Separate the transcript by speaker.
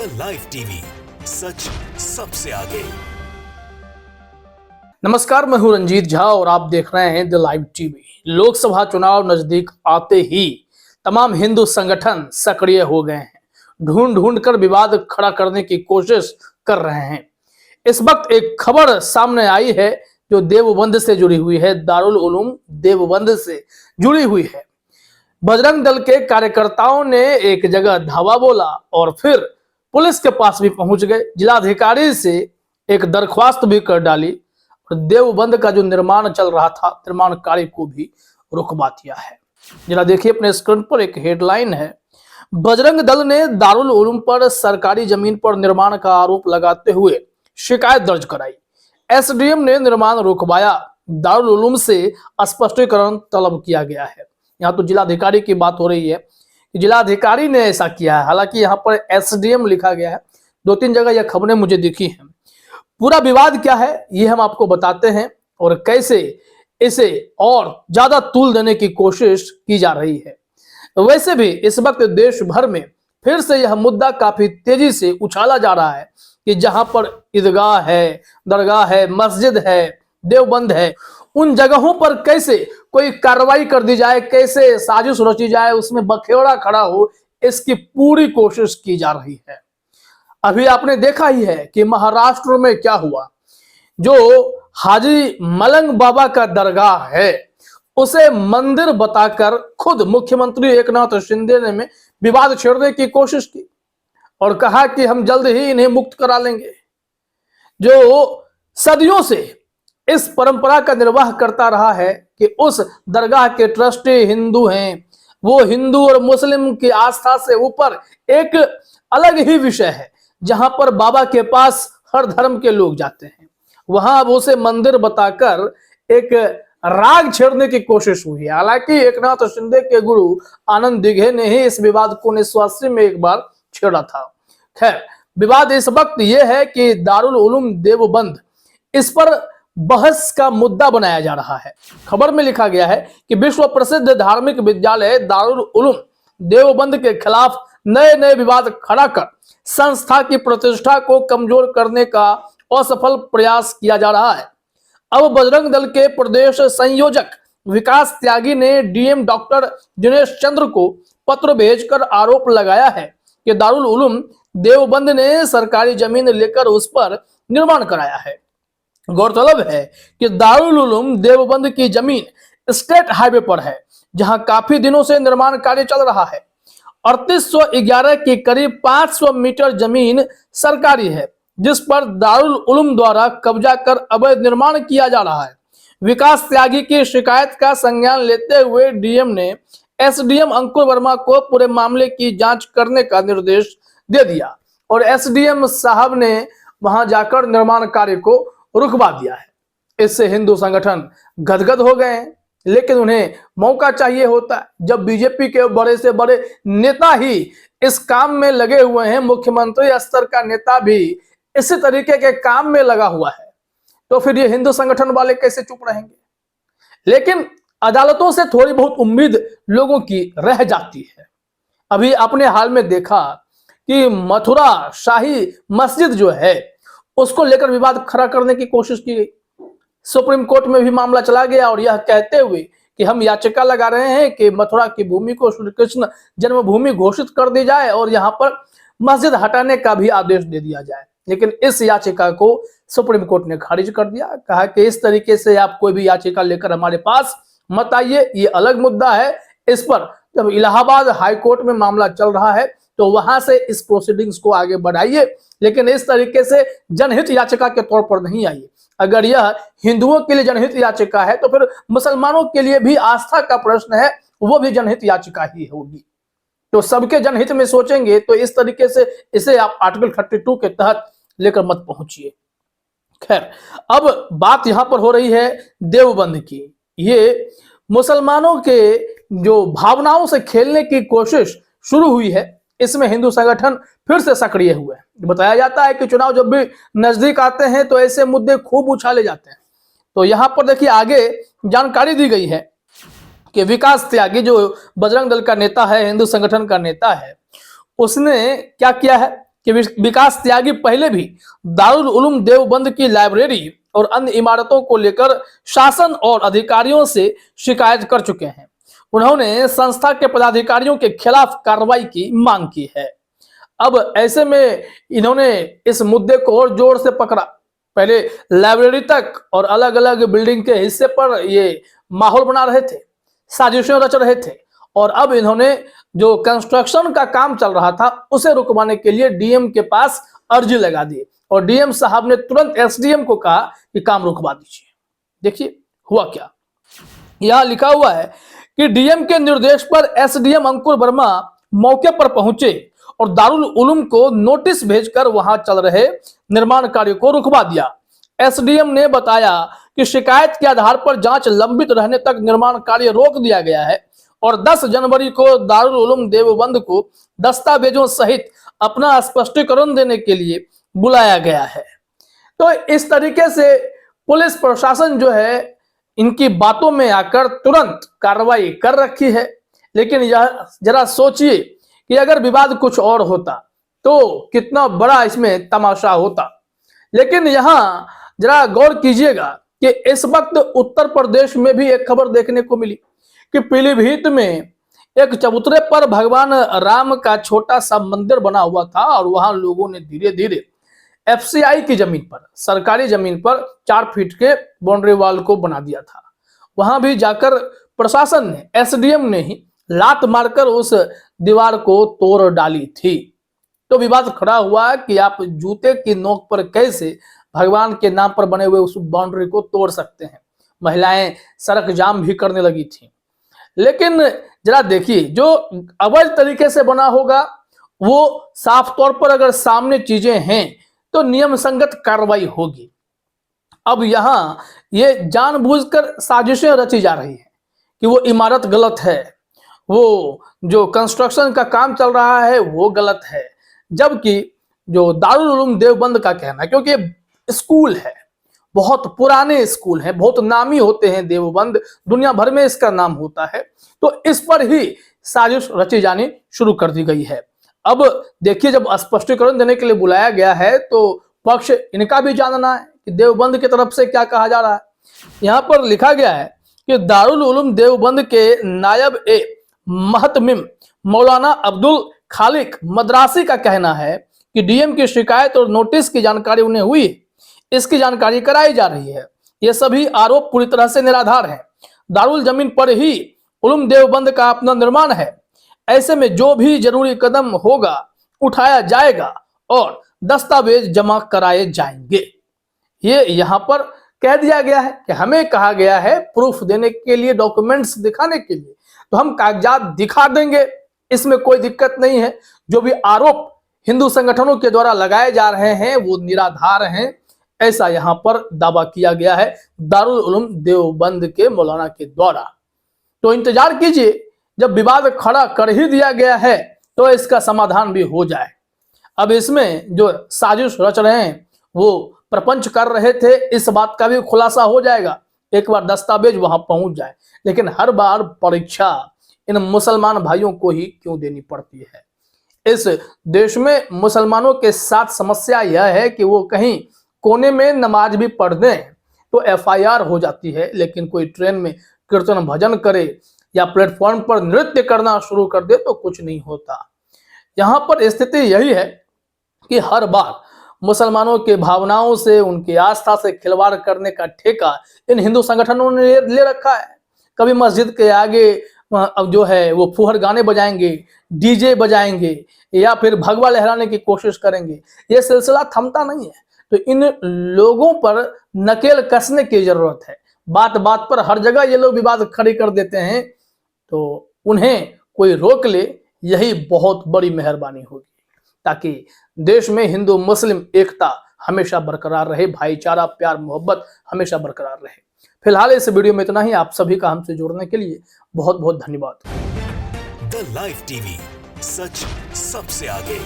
Speaker 1: The live TV, सच सबसे आगे।
Speaker 2: नमस्कार, मैं हूं रंजीत झा और आप देख रहे हैं द लाइव टीवी। लोकसभा चुनाव नजदीक आते ही तमाम हिंदू संगठन सक्रिय हो गए हैं, ढूंढ ढूंढ कर विवाद खड़ा करने की कोशिश कर रहे हैं। इस वक्त एक खबर सामने आई है जो देवबंद से जुड़ी हुई है, दारुल उलूम देवबंद से जुड़ी हुई है। बजरंग दल के कार्यकर्ताओं ने एक जगह धावा बोला और फिर पुलिस के पास भी पहुंच गए, जिलाधिकारी से एक दरख्वास्त भी कर डाली और देवबंद का जो निर्माण चल रहा था, निर्माण कार्य को भी रुकवा दिया है। जरा देखिए अपने स्क्रीन पर एक हेडलाइन है, बजरंग दल ने दारुल उलूम पर सरकारी जमीन पर निर्माण का आरोप लगाते हुए शिकायत दर्ज कराई। एसडीएम ने निर्माण रुकवाया, दारुल उलूम से स्पष्टीकरण तलब किया गया है। यहाँ तो जिलाधिकारी की बात हो रही है कि जिलाधिकारी ने ऐसा किया है, हालांकि यहाँ पर एसडीएम लिखा गया है। 2-3 जगह यह खबरें मुझे दिखी हैं। पूरा विवाद क्या है ये हम आपको बताते हैं और कैसे इसे और ज्यादा तूल देने की कोशिश की जा रही है। वैसे भी इस वक्त देश भर में फिर से यह मुद्दा काफी तेजी से उछाला जा रहा है कि जहां पर ईदगाह है, दरगाह है, मस्जिद है, देवबंद है, उन जगहों पर कैसे कोई कार्रवाई कर दी जाए, कैसे साजिश रची जाए, उसमें बखेड़ा खड़ा हो, इसकी पूरी कोशिश की जा रही है। अभी आपने देखा ही है कि महाराष्ट्र में क्या हुआ। जो हाजी मलंग बाबा का दरगाह है उसे मंदिर बताकर खुद मुख्यमंत्री एकनाथ शिंदे ने में विवाद छेड़ने की कोशिश की और कहा कि हम जल्द ही इन्हें मुक्त करा लेंगे। जो सदियों से इस परंपरा का निर्वाह करता रहा है कि उस दरगाह के ट्रस्टी हिंदू हैं, वो हिंदू और मुस्लिम की आस्था से ऊपर एक अलग ही विषय है जहां पर बाबा के पास हर धर्म के लोग जाते हैं। वहां अब उसे मंदिर बताकर एक राग छेड़ने की कोशिश हुई है। हालांकि एकनाथ शिंदे के गुरु आनंद दिघे ने ही इस विवाद को 1980 में एक बार छेड़ा था। खैर, विवाद इस वक्त यह है कि दारुल उलूम देवबंद, इस पर बहस का मुद्दा बनाया जा रहा है। खबर में लिखा गया है कि विश्व प्रसिद्ध धार्मिक विद्यालय दारुल उलूम देवबंद के खिलाफ नए नए विवाद खड़ा कर संस्था की प्रतिष्ठा को कमजोर करने का असफल प्रयास किया जा रहा है। अब बजरंग दल के प्रदेश संयोजक विकास त्यागी ने डीएम डॉक्टर दिनेश चंद्र को पत्र भेजकर आरोप लगाया है कि दारुल उलूम देवबंद ने सरकारी जमीन लेकर उस पर निर्माण कराया है। गौरतलब है कि दारुल उलूम देवबंद की जमीन स्टेट हाईवे पर है, जहां काफी दिनों से निर्माण कार्य चल रहा है। 3811 की करीब 500 मीटर जमीन सरकारी है, जिस पर दारुल उलूम द्वारा कब्जा कर अवैध निर्माण किया जा रहा है। विकास त्यागी की शिकायत का संज्ञान लेते हुए डीएम ने एसडीएम अंकुर वर्मा को पूरे मामले की जांच करने का निर्देश दे दिया और एसडीएम साहब ने वहां जाकर निर्माण कार्य को रुकवा दिया है। इससे हिंदू संगठन गदगद हो गए हैं, लेकिन उन्हें मौका चाहिए होता है। जब बीजेपी के बड़े से बड़े नेता ही इस काम में लगे हुए हैं, मुख्यमंत्री स्तर का नेता भी इसी तरीके के काम में लगा हुआ है, तो फिर ये हिंदू संगठन वाले कैसे चुप रहेंगे। लेकिन अदालतों से थोड़ी बहुत उम्मीद लोगों की रह जाती है। अभी आपने हाल में देखा कि मथुरा शाही मस्जिद जो है उसको लेकर विवाद खड़ा करने की कोशिश की गई। सुप्रीम कोर्ट में भी मामला चला गया और यह कहते हुए कि हम याचिका लगा रहे हैं कि मथुरा की भूमि को श्री कृष्ण जन्मभूमि घोषित कर दी जाए और यहाँ पर मस्जिद हटाने का भी आदेश दे दिया जाए। लेकिन इस याचिका को सुप्रीम कोर्ट ने खारिज कर दिया, कहा कि इस तरीके से आप कोई भी याचिका लेकर हमारे पास मत आइए, ये अलग मुद्दा है। इस पर जब इलाहाबाद हाई कोर्ट में मामला चल रहा है तो वहां से इस प्रोसीडिंग्स को आगे बढ़ाइए, लेकिन इस तरीके से जनहित याचिका के तौर पर नहीं आइए। अगर यह हिंदुओं के लिए जनहित याचिका है तो फिर मुसलमानों के लिए भी आस्था का प्रश्न है, वो भी जनहित याचिका ही होगी। तो सबके जनहित में सोचेंगे तो इस तरीके से इसे आप आर्टिकल 32 के तहत लेकर मत पहुंचिए। खैर, अब बात यहां पर हो रही है देवबंद की। ये मुसलमानों के जो भावनाओं से खेलने की कोशिश शुरू हुई है, इसमें हिंदू संगठन फिर से सक्रिय हुए हैं। बताया जाता है कि चुनाव जब भी नजदीक आते हैं तो ऐसे मुद्दे खूब उछाले जाते हैं। तो यहां पर देखिए आगे जानकारी दी गई है कि विकास त्यागी जो बजरंग दल का नेता है, हिंदू संगठन का नेता है, उसने क्या किया है कि विकास त्यागी पहले भी दारुल उलूम देवबंद की लाइब्रेरी और अन्य इमारतों को लेकर शासन और अधिकारियों से शिकायत कर चुके हैं। उन्होंने संस्था के पदाधिकारियों के खिलाफ कार्रवाई की मांग की है। अब ऐसे में इन्होंने इस मुद्दे को और जोर से पकड़ा। पहले लाइब्रेरी तक और अलग अलग बिल्डिंग के हिस्से पर ये माहौल बना रहे थे, साजिशें रच रहे थे, और अब इन्होंने जो कंस्ट्रक्शन का काम चल रहा था उसे रुकवाने के लिए डीएम के पास अर्जी लगा दी और डीएम साहब ने तुरंत एसडीएम को कहा कि काम रुकवा दीजिए। देखिए हुआ क्या, यहां लिखा हुआ है कि डीएम के निर्देश पर एसडीएम अंकुर वर्मा मौके पर पहुंचे और दारुल उलूम को नोटिस भेजकर वहां चल रहे निर्माण कार्य को रुकवा दिया। एसडीएम ने बताया कि शिकायत के आधार पर जांच लंबित रहने तक निर्माण कार्य रोक दिया गया है और 10 जनवरी को दारुल उलूम देवबंद को दस्तावेजों सहित अपना स्पष्टीकरण देने के लिए बुलाया गया है। तो इस तरीके से पुलिस प्रशासन जो है इनकी बातों में आकर तुरंत कार्रवाई कर रखी है। लेकिन यह जरा सोचिए कि अगर विवाद कुछ और होता तो कितना बड़ा इसमें तमाशा होता। लेकिन यहां जरा गौर कीजिएगा कि इस वक्त उत्तर प्रदेश में भी एक खबर देखने को मिली कि पीलीभीत में एक चबूतरे पर भगवान राम का छोटा सा मंदिर बना हुआ था और वहां लोगों ने धीरे धीरे एफसीआई की जमीन पर, सरकारी जमीन पर 4 फीट के बाउंड्री वॉल को बना दिया था। वहां भी जाकर प्रशासन ने, एसडीएम ने ही लात मारकर उस दीवार को तोड़ डाली थी। तो विवाद खड़ा हुआ कि आप जूते की नोक पर कैसे भगवान के नाम पर बने हुए उस बाउंड्री को तोड़ सकते हैं। महिलाएं सड़क जाम भी करने लगी थी। लेकिन जरा देखिए, जो अवैध तरीके से बना होगा वो साफ तौर पर अगर सामने चीजें हैं तो नियम संगत कार्रवाई होगी। अब यहां ये जानबूझकर साजिशें रची जा रही हैं कि वो इमारत गलत है, वो जो कंस्ट्रक्शन का काम चल रहा है वो गलत है, जबकि जो दारुल उलूम देवबंद का कहना है, क्योंकि स्कूल है, बहुत पुराने स्कूल हैं, बहुत नामी होते हैं देवबंद, दुनिया भर में इसका नाम होता है, तो इस पर ही साजिश रची जानी शुरू कर दी गई है। अब देखिए, जब स्पष्टीकरण देने के लिए बुलाया गया है तो पक्ष इनका भी जानना है कि देवबंद की तरफ से क्या कहा जा रहा है। यहाँ पर लिखा गया है कि दारुल उलूम देवबंद के नायब ए महतमिम मौलाना अब्दुल खालिक मद्रासी का कहना है कि डीएम की शिकायत और नोटिस की जानकारी उन्हें हुई, इसकी जानकारी कराई जा रही है। ये सभी आरोप पूरी तरह से निराधार हैं। दारुल जमीन पर ही उलूम देवबंद का अपना निर्माण है। ऐसे में जो भी जरूरी कदम होगा उठाया जाएगा और दस्तावेज जमा कराए जाएंगे। ये यहाँ पर कह दिया गया है कि हमें कहा गया है प्रूफ देने के लिए, डॉक्यूमेंट्स दिखाने के लिए, तो हम कागजात दिखा देंगे, इसमें कोई दिक्कत नहीं है। जो भी आरोप हिंदू संगठनों के द्वारा लगाए जा रहे हैं वो निराधार हैं, ऐसा यहां पर दावा किया गया है दारुल उलूम देवबंद के मौलाना के द्वारा। तो इंतजार कीजिए, जब विवाद खड़ा कर ही दिया गया है तो इसका समाधान भी हो जाए। अब इसमें जो साजिश रच रहे हैं वो प्रपंच कर रहे थे, इस बात का भी खुलासा हो जाएगा एक बार दस्तावेज वहां पहुंच जाए। लेकिन हर बार परीक्षा इन मुसलमान भाइयों को ही क्यों देनी पड़ती है। इस देश में मुसलमानों के साथ समस्या यह है कि वो कहीं कोने में नमाज भी पढ़ दें तो एफआईआर हो जाती है, लेकिन कोई ट्रेन में कीर्तन भजन करे या प्लेटफॉर्म पर नृत्य करना शुरू कर दे तो कुछ नहीं होता। यहाँ पर स्थिति यही है कि हर बार मुसलमानों के भावनाओं से, उनकी आस्था से खिलवाड़ करने का ठेका इन हिंदू संगठनों ने ले रखा है। कभी मस्जिद के आगे अब जो है वो फुहर गाने बजाएंगे, डीजे बजाएंगे या फिर भगवा लहराने की कोशिश करेंगे। ये सिलसिला थमता नहीं है। तो इन लोगों पर नकेल कसने की जरूरत है। बात बात पर हर जगह ये लोग विवाद खड़ी कर देते हैं, तो उन्हें कोई रोक ले, यही बहुत बड़ी मेहरबानी होगी, ताकि देश में हिंदू मुस्लिम एकता हमेशा बरकरार रहे, भाईचारा, प्यार, मोहब्बत हमेशा बरकरार रहे। फिलहाल इस वीडियो में इतना ही। आप सभी का हमसे जुड़ने के लिए बहुत बहुत धन्यवाद।
Speaker 1: द लाइव टीवी, सच सबसे आगे।